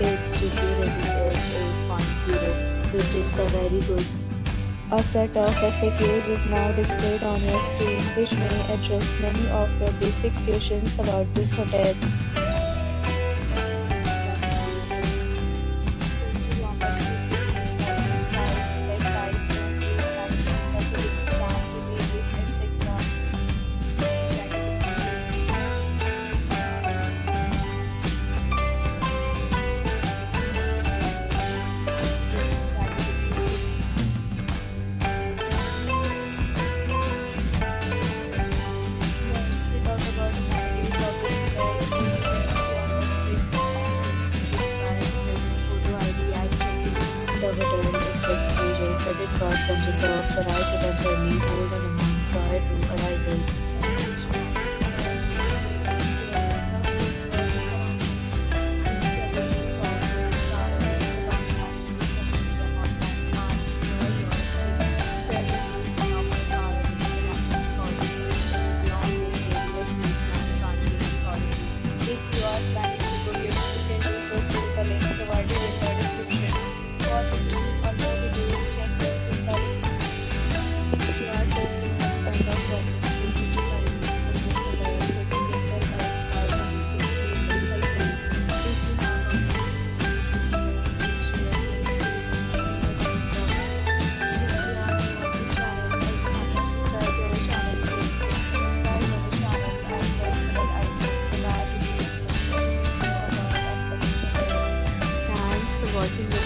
Its review rating is 8.0, which is the very good. A set of FAQs is now displayed on your screen, which may address many of your basic questions about this hotel. Credit cards and reserve the right to temporarily hold an amount prior to arrival. If you are planning to book it, you can do so through the link provided in the description. For booking or more details, check the policy. If you are facing some kind of problem with the current in this hotel, you can tell us how we can help you. If you have a please share your experience in the comment box. If you are new on the channel, subscribe to our channel and press the bell icon so that you don't miss any video about our upcoming video. Thanks for watching this